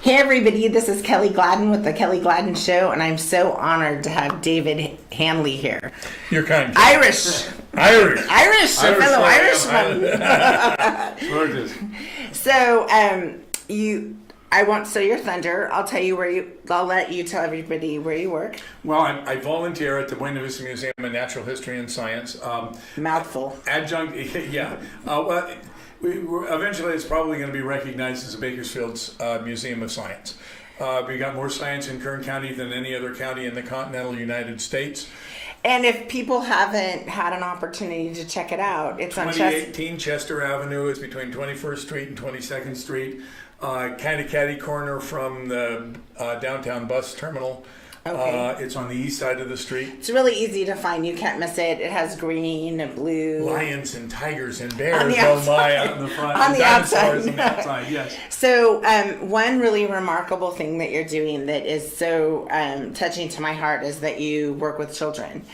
Hey everybody, this is Kelly Gladden with the Kelly Gladden Show, and I'm so honored to have David Hanley here. You're kind. Irish, a fellow Irishman. Gorgeous. So, I won't steal your thunder. I'll tell you I'll let you tell everybody where you work. Well, I volunteer at the Buena Vista Museum in Natural History and Science. Mouthful. Adjunct, yeah. Eventually, it's probably going to be recognized as a Bakersfield's Museum of Science. We got more science in Kern County than any other county in the continental United States. And if people haven't had an opportunity to check it out, it's on 2018 Chester Avenue is between 21st Street and 22nd Street. Kind of catty corner from the downtown bus terminal. Okay. It's on the east side of the street. It's really easy to find. You can't miss it. It has green and blue. Lions and tigers and bears. On the Oh my! Out in the front. On the outside. On the outside. Yes. So one really remarkable thing that you're doing that is so touching to my heart is that you work with children.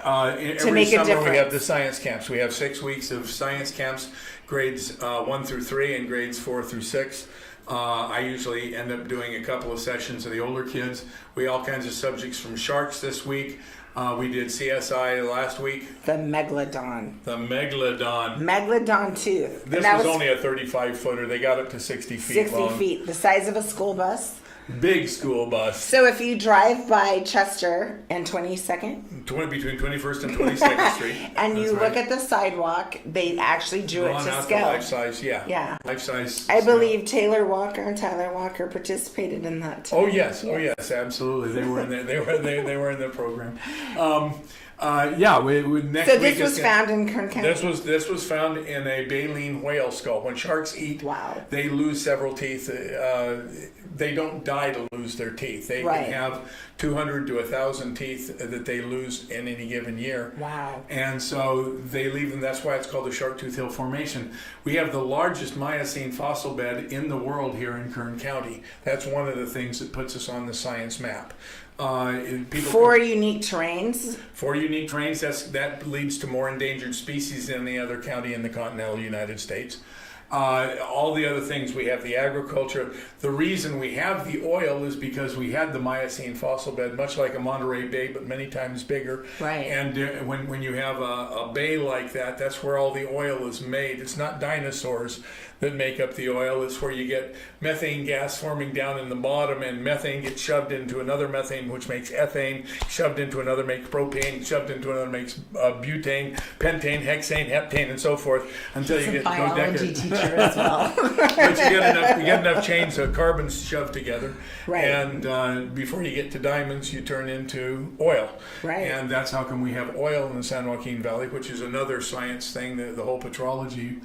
Every make a summer difference. we have the science camps. We have 6 weeks of science camps, grades 1 through 3 and grades 4 through 6. I usually end up doing a couple of sessions of the older kids. We all kinds of subjects from sharks this week. We did CSI last week. The Megaladon. The Megaladon. Megalodon tooth. This was only a 35-footer. They got up to 60 feet 60 long. feet, the size of a school bus. Big school bus. So if you drive by Chester and 22nd, Between 21st and 22nd Street. and you That's look right. at the sidewalk, they actually drew it Drawn to out scale. life size, yeah. Yeah. Life size. I scale. believe Taylor Walker and Tyler Walker participated in that too. Oh yes, absolutely. They were in there. They were in the program. Next So week this is was found in Kern County? This was found in a baleen whale skull. When sharks eat, Wow. they lose several teeth. They don't die to lose their teeth. They Right. can have 200 to 1,000 teeth that they lose in any given year. Wow. And so they leave them. That's why it's called the Shark Tooth Hill Formation. We have the largest Miocene fossil bed in the world here in Kern County. That's one of the things that puts us on the science map. Four unique terrains. 4 unique terrains. That leads to more endangered species than any other county in the continental United States. All the other things, we have the agriculture. The reason we have the oil is because we had the Miocene fossil bed, much like a Monterey Bay, but many times bigger. Right. And when you have a bay like that, that's where all the oil is made. It's not dinosaurs that make up the oil. It's where you get methane gas forming down in the bottom, and methane gets shoved into another methane, which makes ethane, shoved into another makes propane, shoved into another makes butane, pentane, hexane, heptane, and so forth, until you get Biology teacher as well. but you get enough chains of carbons shoved together, Right. and before you get to diamonds, you turn into oil. Right. And that's how come we have oil in the San Joaquin Valley, which is another science thing, the whole petrology.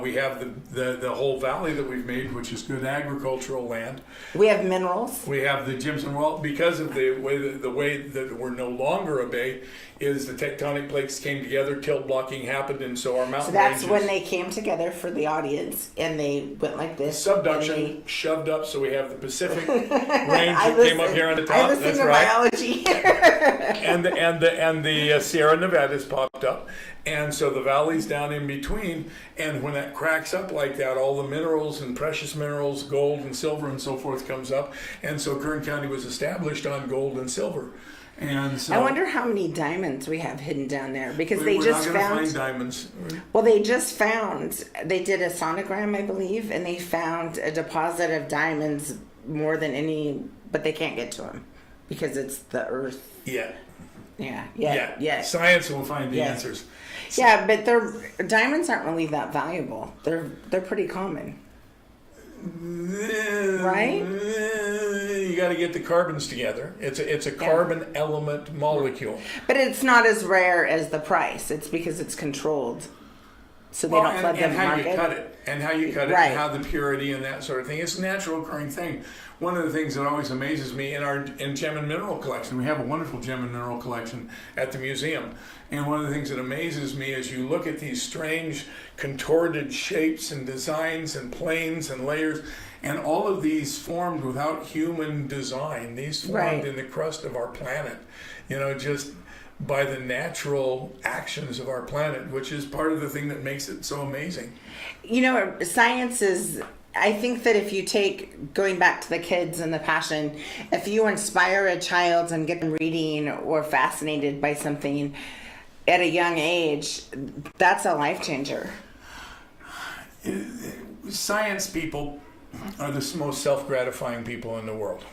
We have the whole valley that we've made, which is good agricultural land. We have minerals. We have the gypsum. Well, because of the way that we're no longer a bay, is the tectonic plates came together, tilt blocking happened, and so our mountain So that's ranges, when they came together for the audience, and they went like this. subduction shoved up. So we have the Pacific range that came up here on the top. I listen That's to right. biology. and the Sierra Nevadas popped up, and so the valleys down in between. And when that cracks up like that, all the minerals and precious minerals, gold and silver and so forth, comes up. And so Kern County was established on gold and silver. And so I wonder how many diamonds we have hidden down there, because we're they not just gonna found. find diamonds. Well, they just found. They did a sonogram, I believe, and they found a deposit of diamonds more than any, but they can't get to them because it's the earth. Yeah. Yeah. Science will find the Yes. answers. Yeah, but diamonds aren't really that valuable. They're pretty common. Right? You got to get the carbons together. It's a carbon element molecule. But it's not as rare as the price. It's because it's controlled, so they don't flood the and how market. you cut it, and how you cut it, Right. and how the purity and that sort of thing. It's a natural occurring thing. One of the things that always amazes me in gem and mineral collection, we have a wonderful gem and mineral collection at the museum. And one of the things that amazes me is you look at these strange contorted shapes and designs and planes and layers, and all of these formed without human design. These formed Right. in the crust of our planet, just by the natural actions of our planet, which is part of the thing that makes it so amazing. Science is I think that if you take, going back to the kids and the passion, if you inspire a child and get them reading or fascinated by something at a young age, that's a life changer. Science people are the most self-gratifying people in the world.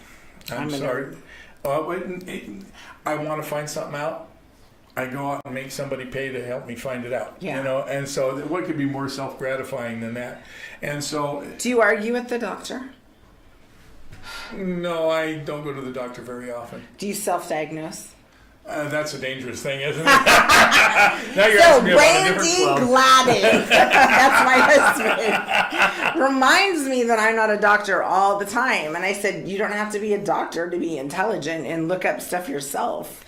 I'm sorry. I want to find something out. I go out and make somebody pay to help me find it out. Yeah. You know, and so what could be more self-gratifying than that? And so, do you argue with the doctor? No, I don't go to the doctor very often. Do you self-diagnose? That's a dangerous thing, isn't it? Now you're asking me about a different club. Gladden, that's my husband, reminds me that I'm not a doctor all the time. And I said, you don't have to be a doctor to be intelligent and look up stuff yourself.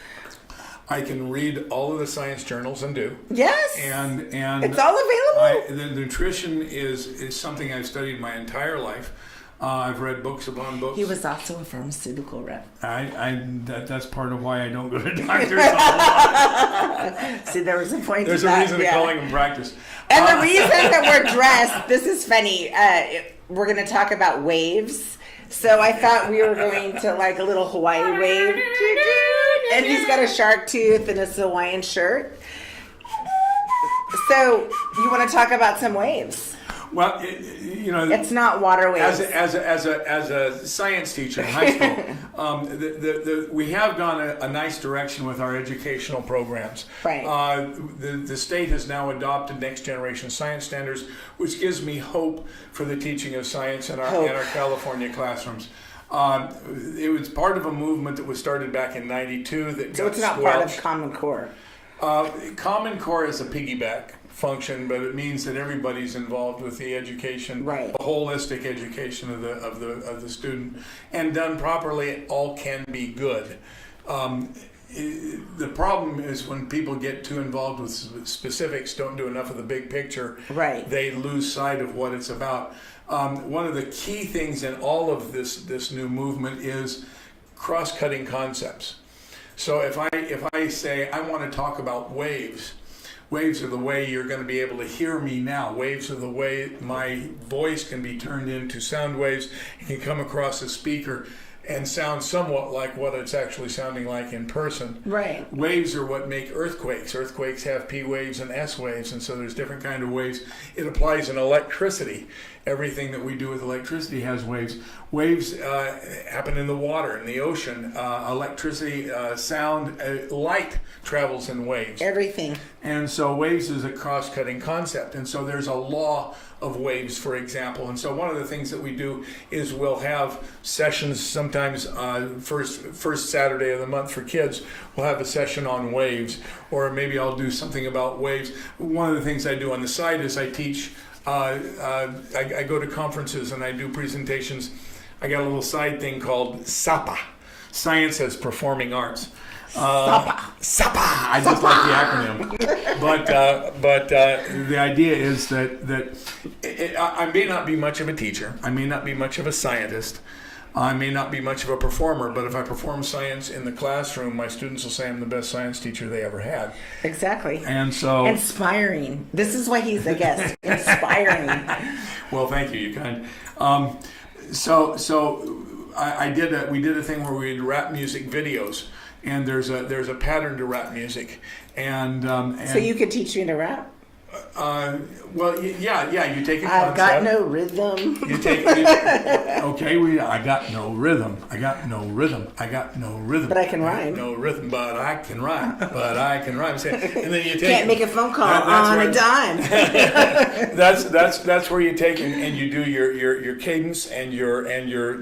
I can read all of the science journals and do. Yes. And it's all available. The nutrition is something I've studied my entire life. I've read books upon books. He was also a pharmaceutical rep. That's part of why I don't go to doctors. See, there was a point. There's a reason to calling them practice. And the reason that we're dressed, this is funny. We're going to talk about waves. So I thought we were going to like a little Hawaii wave. And he's got a shark tooth and a Hawaiian shirt. So you want to talk about some waves? Well, it's not water waves. As a science teacher in high school, we have gone a nice direction with our educational programs. Right. The state has now adopted next generation science standards, which gives me hope for the teaching of science in our California classrooms. It was part of a movement that was started back in '92 that so got it's not squelched. part of Common Core. Common Core is a piggyback function, but it means that everybody's involved with the education, right. The holistic education of the student, and done properly, it all can be good. The problem is when people get too involved with specifics, don't do enough of the big picture, right. They lose sight of what it's about. One of the key things in all of this new movement is cross-cutting concepts. So if I say I want to talk about waves, waves are the way you're going to be able to hear me now. Waves are the way my voice can be turned into sound waves. It can come across a speaker and sound somewhat like what it's actually sounding like in person. Right. Waves are what make earthquakes. Earthquakes have P waves and S waves, and so there's different kind of waves. It applies in electricity. Everything that we do with electricity has waves. Waves happen in the water, in the ocean. Electricity, sound, light travels in waves. Everything. And so waves is a cross-cutting concept. And so there's a law of waves, for example. And so one of the things that we do is we'll have sessions sometimes first Saturday of the month for kids. We'll have a session on waves, or maybe I'll do something about waves. One of the things I do on the side is I teach. I go to conferences and I do presentations. I got a little side thing called SAPA, Science as Performing Arts. SAPA. I just like the acronym. But the idea is that I may not be much of a teacher. I may not be much of a scientist. I may not be much of a performer, but if I perform science in the classroom, my students will say I'm the best science teacher they ever had. Exactly. And so... Inspiring. This is why he's a guest. Inspiring. Well, thank you. You're kind. So we did a thing where we did rap music videos, and there's a pattern to rap music, and so you could teach me to rap. Well, yeah. You take a concept. I've got no rhythm. I got no rhythm. I got no rhythm. But I can rhyme. No rhythm, but I can rhyme. And then you take. Can't make a phone call on a dime. That's where you take and you do your cadence and your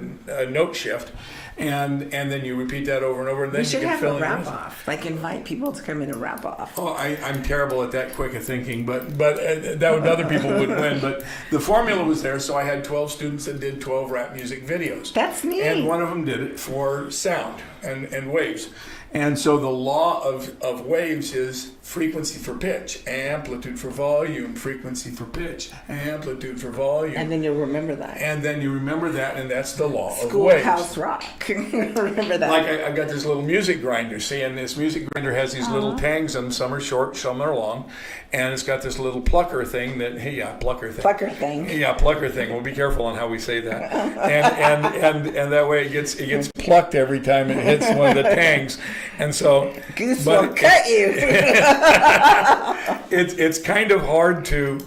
note shift. And then you repeat that over and over, and then you can fill in. We should have a wrap-off. Like invite people to come in and wrap off. Oh, I'm terrible at that quick of thinking, but other people would win. But the formula was there, so I had 12 students that did 12 rap music videos. That's neat. And one of them did it for sound and waves. And so the law of waves is frequency for pitch, amplitude for volume, frequency for pitch, amplitude for volume. And then you'll remember that. And then you remember that, and that's the law of waves. Schoolhouse Rock. Remember that. Like I got this little music grinder, see, and this music grinder has these little tangs, and some are short, some are long, and it's got this little plucker thing that, plucker thing. Yeah, plucker thing. We'll be careful on how we say that. And that way it gets plucked every time it hits one of the tangs. And so Goose will cut you. It's kind of hard to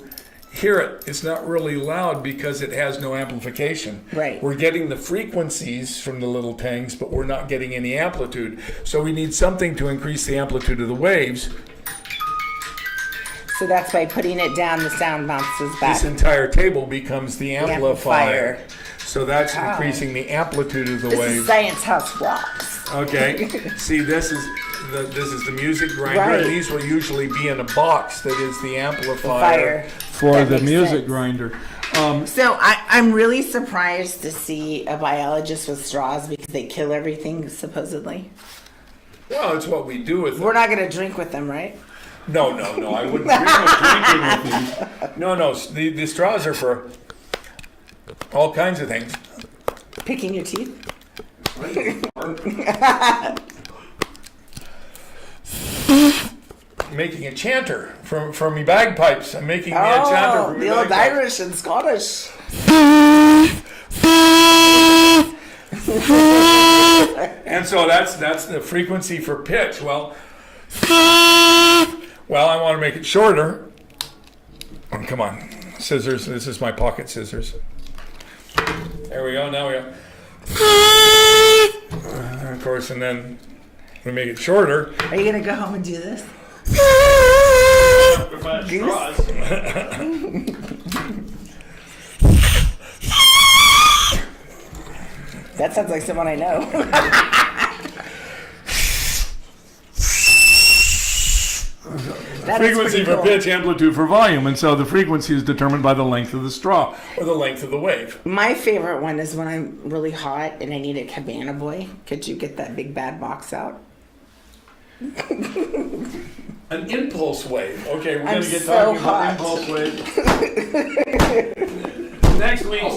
hear it. It's not really loud because it has no amplification. Right. We're getting the frequencies from the little tangs, but we're not getting any amplitude. So we need something to increase the amplitude of the waves. So that's by putting it down, the sound bounces back. This entire table becomes the amplifier. So that's increasing the amplitude of the This waves. is Science House Rocks. Okay. See, this is the music grinder. Right. These will usually be in a box that is the amplifier for That the makes music sense. grinder. So I'm really surprised to see a biologist with straws because they kill everything, supposedly. Well, it's what we do with them. We're not going to drink with them, right? No. I wouldn't drink with these. No. The straws are for all kinds of things. Picking your teeth? Making a chanter from me bagpipes. I'm making me a chanter from me the old bagpipes. Irish and Scottish. And so that's the frequency for pitch. Well, I want to make it shorter. Oh, come on, scissors. This is my pocket scissors. There we go. Now we go. Of course, and then we make it shorter. Are you going to go home and do this? That sounds like someone I know. Frequency for pitch, amplitude for volume, and so the frequency is determined by the length of the straw or the length of the wave. My favorite one is when I'm really hot and I need a Cabana Boy. Could you get that big bad box out? An impulse wave. Okay, we're going to get so talking hot. about impulse wave. Next week's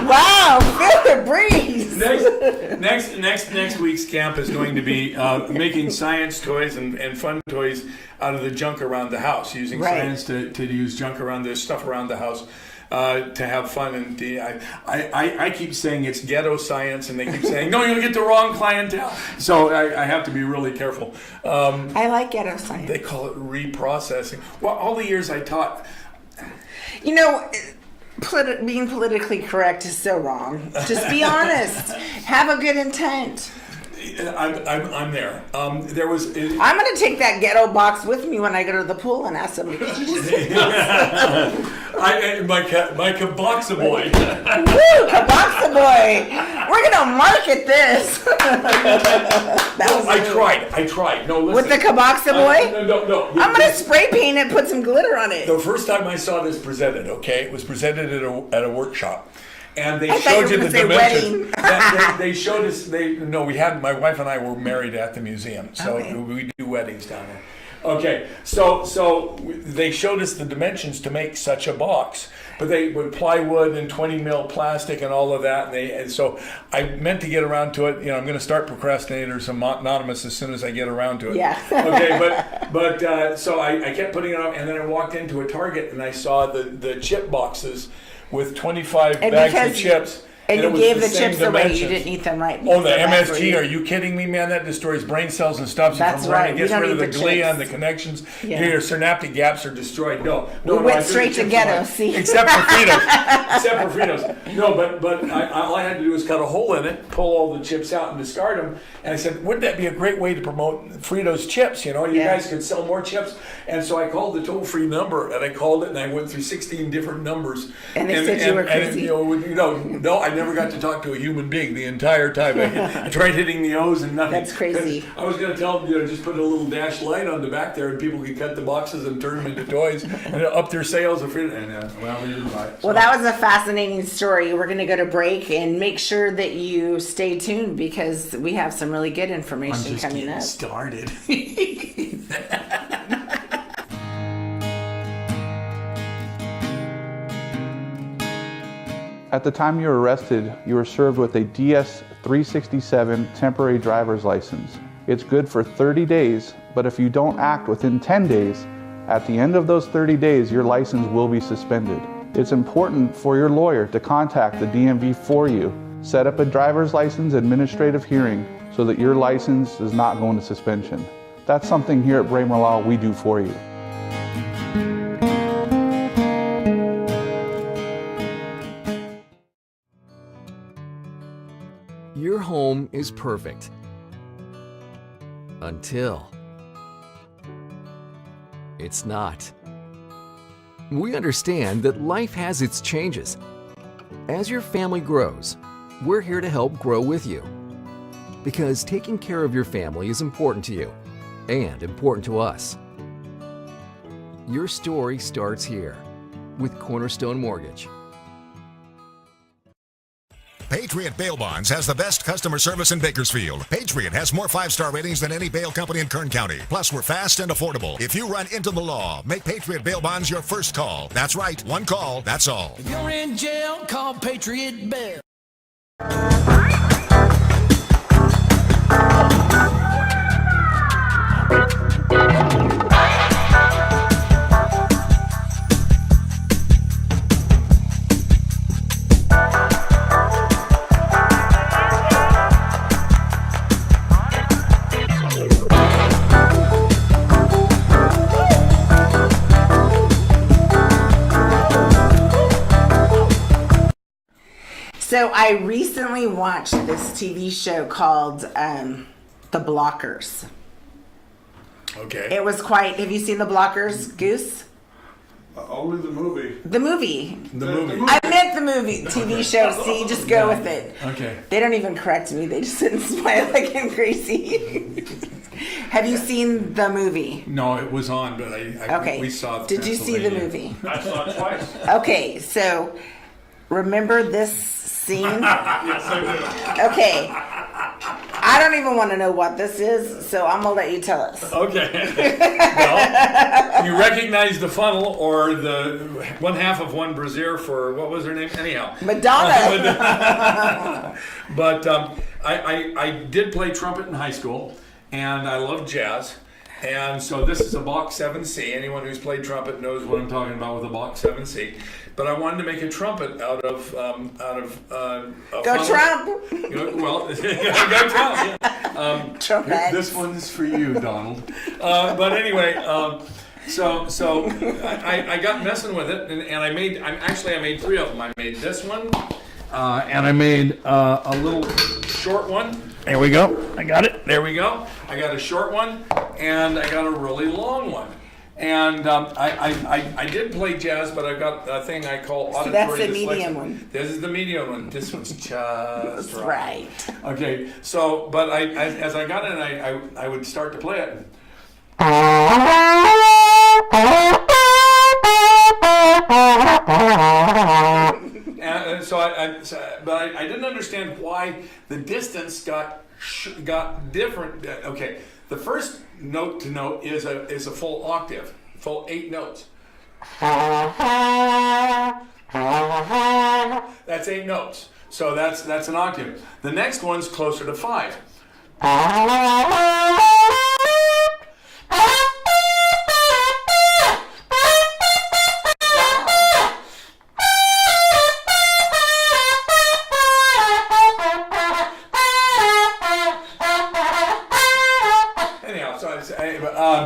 Wow, feel the breeze. next week's camp is going to be making science toys and fun toys out of the junk around the house, using science to use junk around the stuff around the house. To have fun, and I keep saying it's ghetto science, and they keep saying no, you'll get the wrong clientele. So I have to be really careful. I like ghetto science. They call it reprocessing. Well, all the years I taught, You know, being politically correct is so wrong. Just be honest. Have a good intent. I'm there. There was. I'm going to take that ghetto box with me when I go to the pool and ask them. My Kaboxa boy. Woo, Kaboxa boy. We're going to market this. I tried. No, listen. With the Kaboxa boy? No. I'm going to spray paint it, put some glitter on it. The first time I saw this presented, it was presented at a workshop. And they I showed you the dimensions. wedding. They showed us. We had, my wife and I were married at the museum, so Okay. we do weddings down there. Okay, so they showed us the dimensions to make such a box, but they would plywood and 20 mil plastic and all of that, and so I meant to get around to it. I'm going to start Procrastinators Anonymous as soon as I get around to it. Yeah. Okay, but so I kept putting it up, and then I walked into a Target and I saw the chip boxes with 25 bags of chips. And you it was gave the the same chips away. dimensions. You didn't eat them right. Oh, the So that's MSG? where Are you kidding me, man? That destroys brain cells and stops you That's from learning. right. It We gets don't rid of eat the the glia chips. and the connections. Yeah. Your synaptic gaps are destroyed. No, We went straight to ghetto, see? Except for Fritos. No, but all I had to do was cut a hole in it, pull all the chips out, and discard them. And I said, wouldn't that be a great way to promote Fritos chips? You guys could sell more chips. And so I called the toll-free number, and I called it, and I went through 16 different numbers. And they said you were crazy. No, I never got to talk to a human being the entire time. I tried hitting the O's and nothing. That's crazy. I was going to tell them, just put a little dash light on the back there, and people could cut the boxes and turn them into toys and up their sales. And they didn't buy it. So. Well, that was a fascinating story. We're going to go to break and make sure that you stay tuned because we have some really good information coming up. Started. At the time you were arrested, you were served with a DS-367 temporary driver's license. It's good for 30 days, but if you don't act within 10 days, at the end of those 30 days, your license will be suspended. It's important for your lawyer to contact the DMV for you. Set up a driver's license administrative hearing so that your license does not go into suspension. That's something here at Braemar Law we do for you. Your home is perfect. Until it's not. We understand that life has its changes. As your family grows, we're here to help grow with you. Because taking care of your family is important to you and important to us. Your story starts here with Cornerstone Mortgage. Patriot Bail Bonds has the best customer service in Bakersfield. Patriot has more 5-star ratings than any bail company in Kern County. Plus, we're fast and affordable. If you run into the law, make Patriot Bail Bonds your first call. That's right, one call, that's all. If you're in jail, call Patriot Bail. So I recently watched this TV show called The Blockers. Okay. It was quite. Have you seen The Blockers, Goose? Only the movie. The movie. The movie. I meant the movie, TV show. See, just go with it. Okay. They don't even correct me. They just sit and smile like I'm crazy. Have you seen the movie? No, it was on, but Okay. we saw it. Did you see the movie? I saw it twice. Okay, so remember this scene? Yes, I do. Okay. I don't even want to know what this is, so I'm going to let you tell us. Okay. Well, you recognize the funnel or the one half of one brassiere for, what was her name? Anyhow. Madonna. But I did play trumpet in high school, and I love jazz. And so this is a Bach 7C. Anyone who's played trumpet knows what I'm talking about with a Bach 7C. But I wanted to make a trumpet out of a Go Trump. Well, go Trump. Yeah. Trumpet. This one's for you, Donald. But anyway, so I got messing with it, and I made 3 of them. I made this one, and I made a little short one. There we go. I got it. There we go. I got a short one, and I got a really long one. And I did play jazz, but I've got a thing I call auditory that's the dyslexia. medium one. This is the medium one. This one's just That's right. Okay, so, but as I got in, I would start to play it. And so but I didn't understand why the distance got different. Okay, the first note to note is a full octave, full 8 notes. That's 8 notes. So that's an octave. The next one's closer to 5.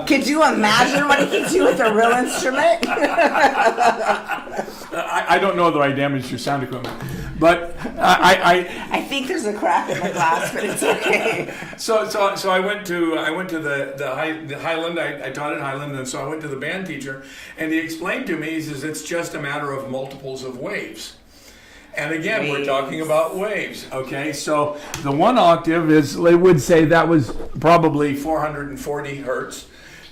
Could you imagine what he could do with a real instrument? I don't know that I damaged your sound equipment, but I think there's a crack in the glass, but it's okay. So I went to the Highland. I taught at Highland, and so I went to the band teacher, and he explained to me, he says, it's just a matter of multiples of waves. And again, we're Waves. talking about waves. Okay, so the 1 octave is, they would say that was probably 440 hertz.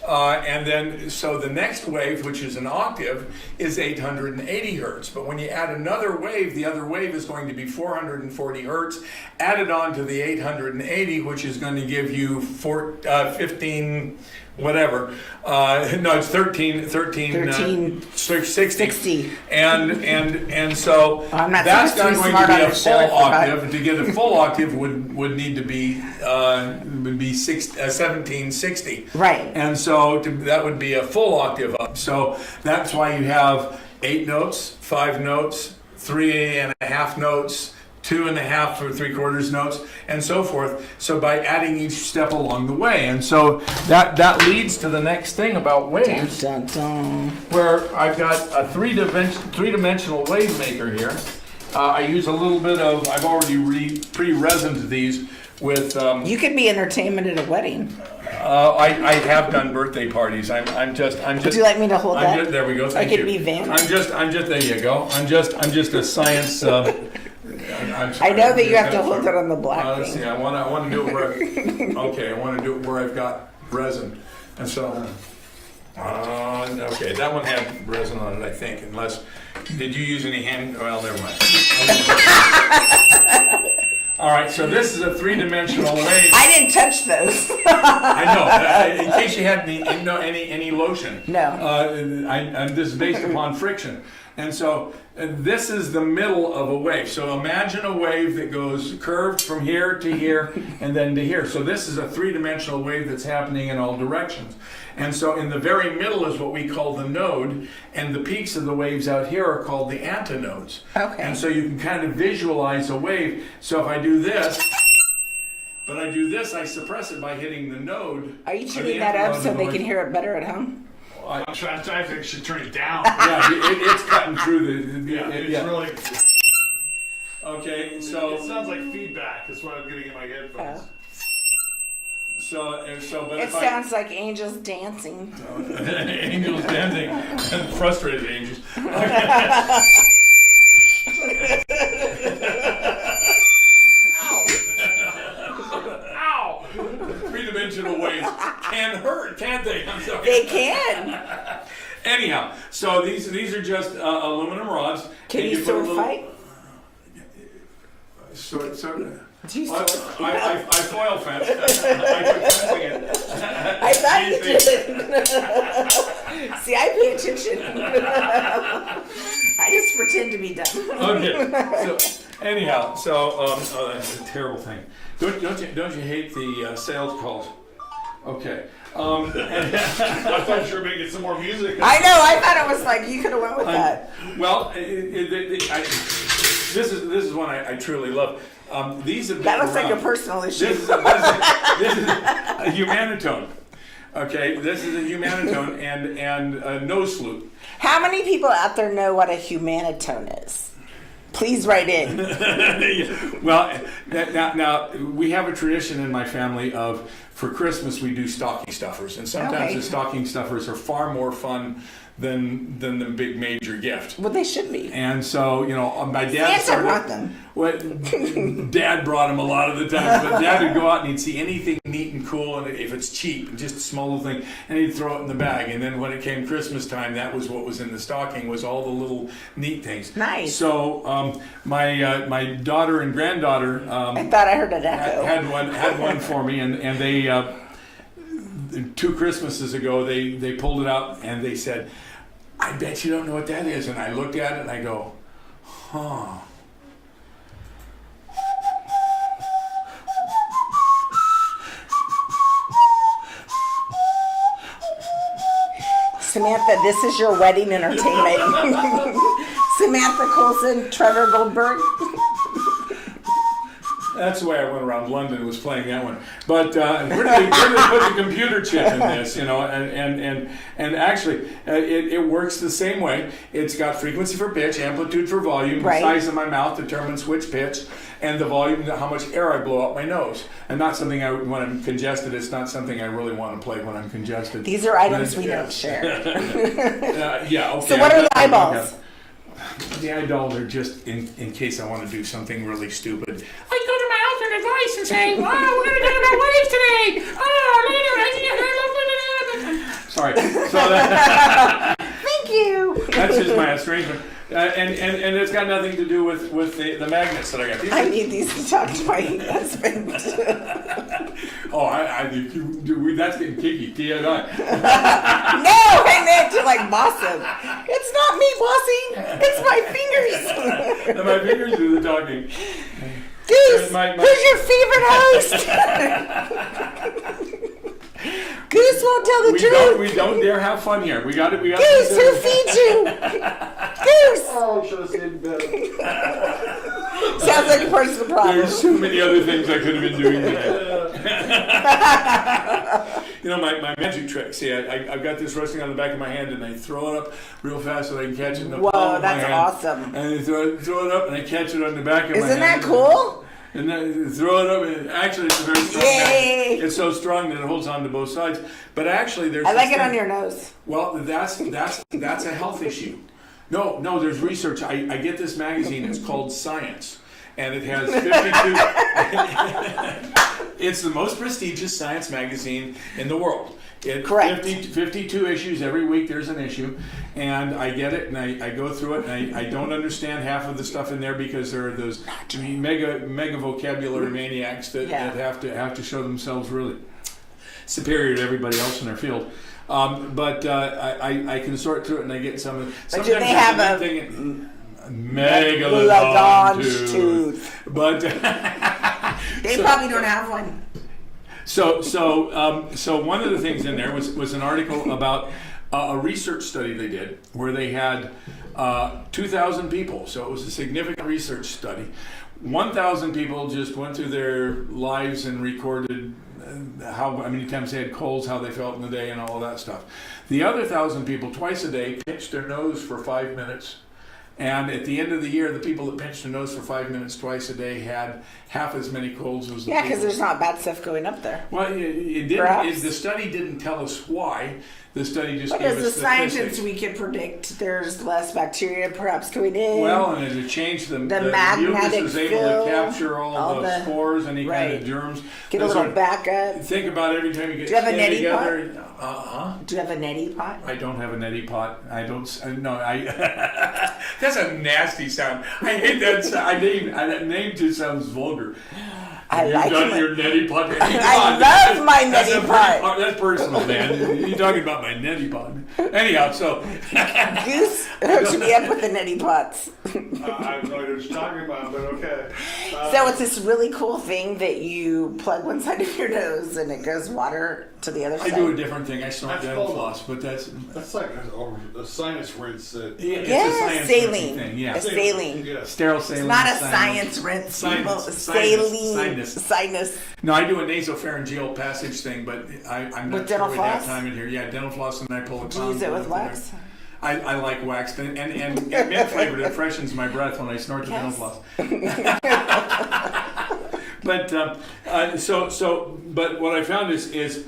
And then, so the next wave, which is an octave, is 880 hertz. But when you add another wave, the other wave is going to be 440 hertz, added on to the 880, which is going to give you 15, whatever. No, it's 1360. And so I'm not that's supposed to not be going smart to be on a this show, I full forgot. octave. To get a full octave would need to be 1760. Right. And so that would be a full octave up. So that's why you have 8 notes, 5 notes, 3.5 notes, 2.5 or 3/4 notes, and so forth. So by adding each step along the way, and so that leads to the next thing about waves, Dun, dun. where I've got a three-dimensional wave maker here. I use a little bit of, I've already pre-resined these with. You could be entertainment at a wedding. I have done birthday parties. I'm just. Would you like me to hold that? There we go. Thank I could you. be Vanna. I'm just. There you go. I'm just a science. I'm sorry. I know that you have to hold it on the black Let's thing. see. I want to do it where. Okay. I want to do it where I've got resin, and so. Okay, that one had resin on it, I think. Unless, did you use any hand? Well, never mind. All right. So this is a three-dimensional wave. I didn't touch those. I know. In case you had any lotion. No. This is based upon friction. And so this is the middle of a wave. So imagine a wave that goes curved from here to here and then to here. So this is a three-dimensional wave that's happening in all directions. And so in the very middle is what we call the node, and the peaks of the waves out here are called the antinodes. Okay. And so you can kind of visualize a wave. So if I do this, I suppress it by hitting the node. Are you or tuning the that up antinode so of the they wave. can hear it better at home? I'm trying to actually turn it down. Yeah, it's cutting through the Yeah, it's really. Okay, so It sounds like feedback. That's what I'm getting in my headphones. but It if sounds like angels dancing. angels dancing and frustrated angels. Ow! Three-dimensional waves can hurt, can't they? I'm sorry. They can. Anyhow, so these are just aluminum rods. Can and you put a sword little- fight? Sword. Do you I sword? I foil fenced. I quit fencing it. I thought you did. See, I pay attention. I just pretend to be dumb. Okay. So anyhow, that's a terrible thing. Don't you hate the sales calls? Okay. I thought you were making some more music. I know. I thought it was like you could have went with that. Well, this is one I truly love. These have been That looks like a around. personal issue. This is a humanitone. Okay, this is a humanitone and a nose flute. How many people out there know what a humanitone is? Please write in. Well, now we have a tradition in my family of, for Christmas we do stocking stuffers, and sometimes Okay. the stocking stuffers are far more fun than the big major gift. Well, they should be. And so, my dad Santa brought them. Dad brought them a lot of the time, but Dad would go out and he'd see anything neat and cool, and if it's cheap, just a small little thing, and he'd throw it in the bag. And then when it came Christmas time, that was what was in the stocking, was all the little neat things. Nice. So my daughter and granddaughter I thought I heard an echo. had one for me, and they 2 Christmases ago they pulled it out and they said, "I bet you don't know what that is." And I looked at it and I go, "Huh." Samantha, this is your wedding entertainment. Samantha Coulson, Trevor Goldberg. That's the way I went around London, was playing that one. But where did they put the computer chip in this? And actually, it works the same way. It's got frequency for pitch, amplitude for volume, Right. the size of my mouth determines which pitch, and the volume, how much air I blow out my nose. And not something when I'm congested. It's not something I really want to play when I'm congested. These are items But, we don't share. yeah. Okay. So what are the Okay. eyeballs? The adults are just in case I want to do something really stupid. I go to my alternate voice and say, "Oh, we're going to talk about waves today." Sorry. So Thank you. that's just my estrangement, and it's got nothing to do with the magnets that I got. I need these to talk to my husband. Oh, that's getting kicky. TNI. No, I meant to like boss him. It's not me bossing. It's my fingers. And my fingers do the talking. Goose, who's your favorite host? Goose won't tell the truth. We don't dare have fun here. We got it. Goose, who feeds you? Goose. Oh, should have stayed in bed. Sounds like a personal problem. There's so many other things I could have been doing today. You know, my magic trick. See, I've got this resting on the back of my hand, and I throw it up real fast so I can catch it in the palm of my hand. Whoa, that's awesome. And I throw it up, and I catch it on the back of my hand. Isn't that cool? And then throw it up, and actually it's a very strong magnet. It's so strong that it holds on to both sides. But actually, there's. I like it on your nose. Well, that's a health issue. No, there's research. I get this magazine. It's called Science, and it has 52. It's the most prestigious science magazine in the world. Correct. 52 issues every week. There's an issue, and I get it, and I go through it, and I don't understand half of the stuff in there because there are those mega vocabulary maniacs that have to show themselves really superior to everybody else in their field. But I can sort through it, and I get some of. But do they have a Megaladon tooth? But they probably don't have one. So one of the things in there was an article about a research study they did where they had 2,000 people. So it was a significant research study. 1,000 people just went through their lives and recorded how many times they had colds, how they felt in the day, and all of that stuff. The other 1,000 people, twice a day, pinched their nose for 5 minutes. And at the end of the year, the people that pinched their nose for 5 minutes twice a day had half as many colds as the people. because there's not bad stuff going up there. Well, it didn't. The study didn't tell us why. The study just gave us as a statistics. scientist, we can predict there's less bacteria perhaps going in. Well, and it changed the magnetic mucus is able field, to capture all the spores, any kind of germs. Get a little backup. Think about every time you get Do you have a neti together. pot? Do you have a neti pot? I don't have a neti pot. I don't. No, that's a nasty sound. I hate that sound. That name just sounds vulgar. I like your neti pot. I love my neti pot. That's personal, man. You're talking about my neti pot. Anyhow, so Goose hooked me up with the neti pots. I have no idea what you're talking about, but okay. So it's this really cool thing that you plug one side of your nose and it goes water to the other side. I do a different thing. I snort dental floss, but that's like a sinus rinse. It's a science saline. Thing. Yeah, a saline. Yeah. Sterile saline. It's not a science rinse. Saline. Sinus. No, I do a nasopharyngeal passage thing, but I'm not sure we have time in here. Yeah, dental floss, and I pull a Do you use it with wax? I like wax, and mint flavored. It freshens my breath when I snort the dental floss. But but what I found is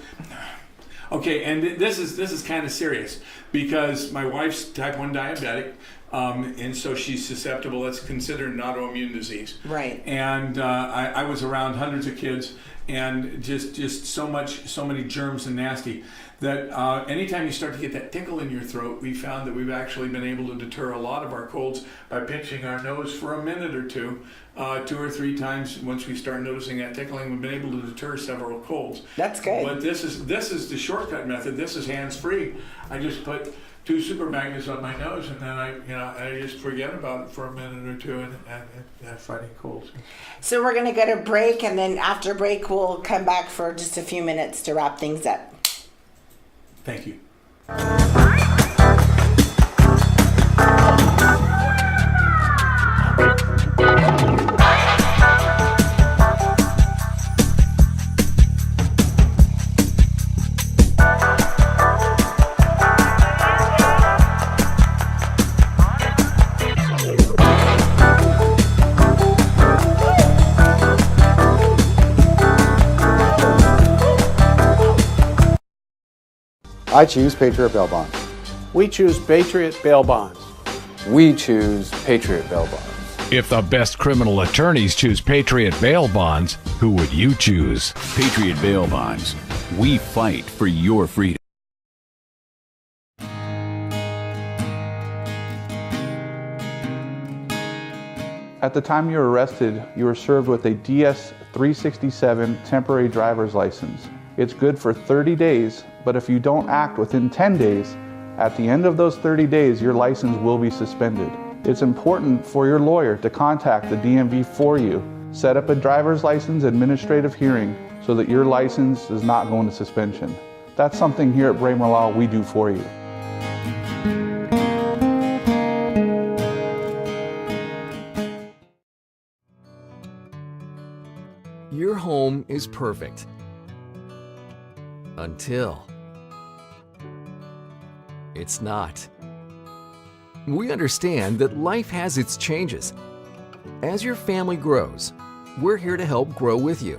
okay, and this is kind of serious because my wife's type 1 diabetic. And so she's susceptible. That's considered an autoimmune disease. Right. And I was around hundreds of kids, and just so many germs and nasty that anytime you start to get that tickle in your throat, we found that we've actually been able to deter a lot of our colds by pinching our nose for a minute or two, 2 or 3 times. Once we start noticing that tickling, we've been able to deter several colds. That's good. But this is the shortcut method. This is hands-free. I just put 2 super magnets on my nose, and then I just forget about it for a minute or two, and fighting colds. So we're gonna go to break, and then after break we'll come back for just a few minutes to wrap things up. Thank you. I choose Patriot Bail Bonds. We choose Patriot Bail Bonds. we choose Patriot Bail Bonds. If the best criminal attorneys choose Patriot Bail Bonds, who would you choose? Patriot Bail Bonds. We fight for your freedom. At the time you were arrested, you were served with a DS-367 temporary driver's license. It's good for 30 days, but if you don't act within 10 days, at the end of those 30 days, your license will be suspended. It's important for your lawyer to contact the DMV for you. Set up a driver's license administrative hearing so that your license is not going to suspension. That's something here at Bramer Law we do for you. Your home is perfect. Until it's not. We understand that life has its changes. As your family grows, we're here to help grow with you.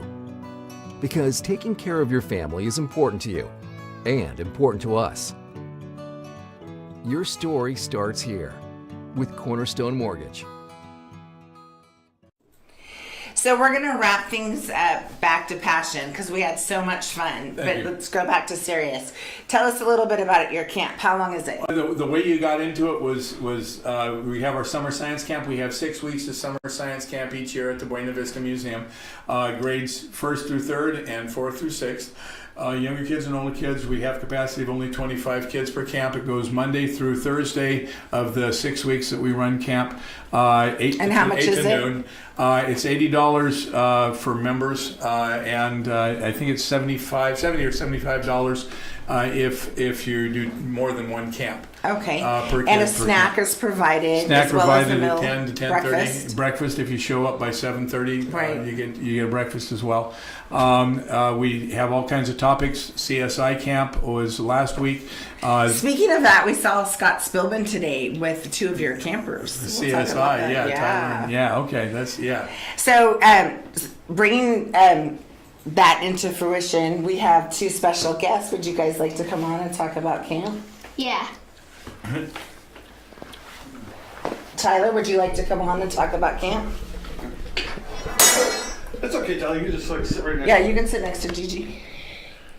Because taking care of your family is important to you and important to us. Your story starts here with Cornerstone Mortgage. So we're going to wrap things up back to passion because we had so much fun. Let's go back to serious. Tell us a little bit about your camp. How long is it? The way you got into it was we have our summer science camp. We have 6 weeks of summer science camp each year at the Buena Vista Museum. Grades 1st through 3rd and 4th through 6th. Younger kids and older kids, we have capacity of only 25 kids per camp. It goes Monday through Thursday of the 6 weeks that we run camp. 8 and to, how much 8 is to it? Noon. It's $80 for members, and I think it's $70 or $75 if you do more than one camp. Okay. Per and kid, a snack is provided. Snack as well as provided a meal, at 10 to 10:30. breakfast. Breakfast if you show up by 7:30, Right. you get breakfast as well. We have all kinds of topics. CSI camp was last week. Speaking of that, we saw Scott Spillman today with 2 of your campers. CSI, We'll talk about that. yeah, Tyler, yeah, okay, that's yeah. So, bringing that into fruition, we have 2 special guests. Would you guys like to come on and talk about camp? Yeah. Tyler, would you like to come on and talk about camp? It's okay, Tyler. You can just like sit right next. Yeah, you can sit next to Gigi.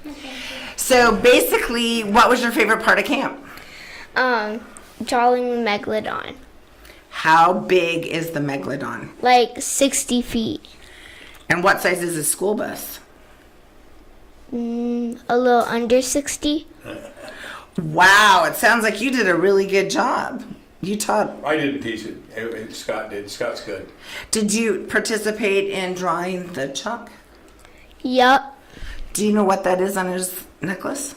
Okay. So basically, what was your favorite part of camp? Drawing the Megalodon. How big is the Megalodon? Like 60 feet. And what size is the school bus? A little under 60. Wow, it sounds like you did a really good job. You taught. I didn't teach it. Scott did. Scott's good. Did you participate in drawing the Chuck? Yup. Do you know what that is on his necklace?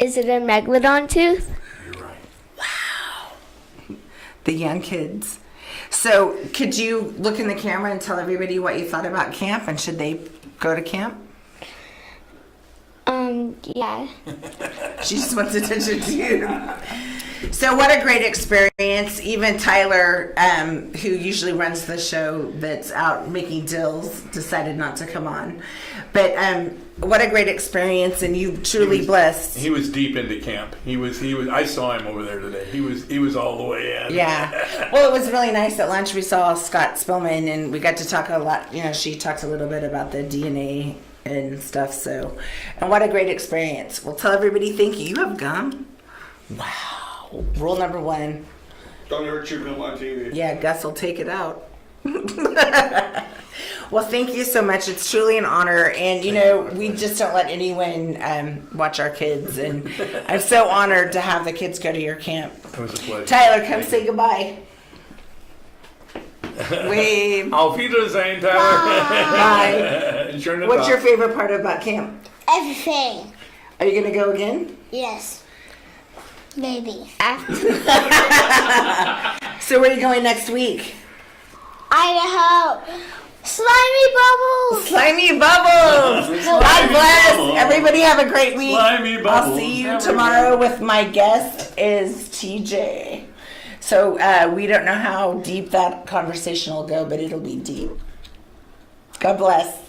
Is it a Megalodon tooth? You're right. Wow. The young kids. So could you look in the camera and tell everybody what you thought about camp and should they go to camp? Yeah. She just wants attention to you. So what a great experience. Even Tyler, who usually runs the show that's out making deals, decided not to come on. But what a great experience, and you truly blessed. He was deep into camp. He was. I saw him over there today. He was all the way in. Yeah. Well, it was really nice at lunch. We saw Scott Spillman, and we got to talk a lot. You know, she talked a little bit about the DNA and stuff. So, and what a great experience. Well, tell everybody thank you. You have gum? Wow. Rule number 1. Don't ever chew gum on TV. Yeah, Gus will take it out. Well, thank you so much. It's truly an honor. And, you know, we just don't let anyone watch our kids. And I'm so honored to have the kids go to your camp. It was a pleasure. Tyler, come say goodbye. Wave. Auf Wiedersehen, Tyler. Bye. Schönen What's Tag. your favorite part about camp? Everything. Are you going to go again? Yes. Maybe. So where are you going next week? Idaho. Slimy bubbles. Slimy bubbles. God bless. Everybody have a great week. Slimy I'll bubbles. see you tomorrow with my guest is TJ. So we don't know how deep that conversation will go, but it'll be deep. God bless.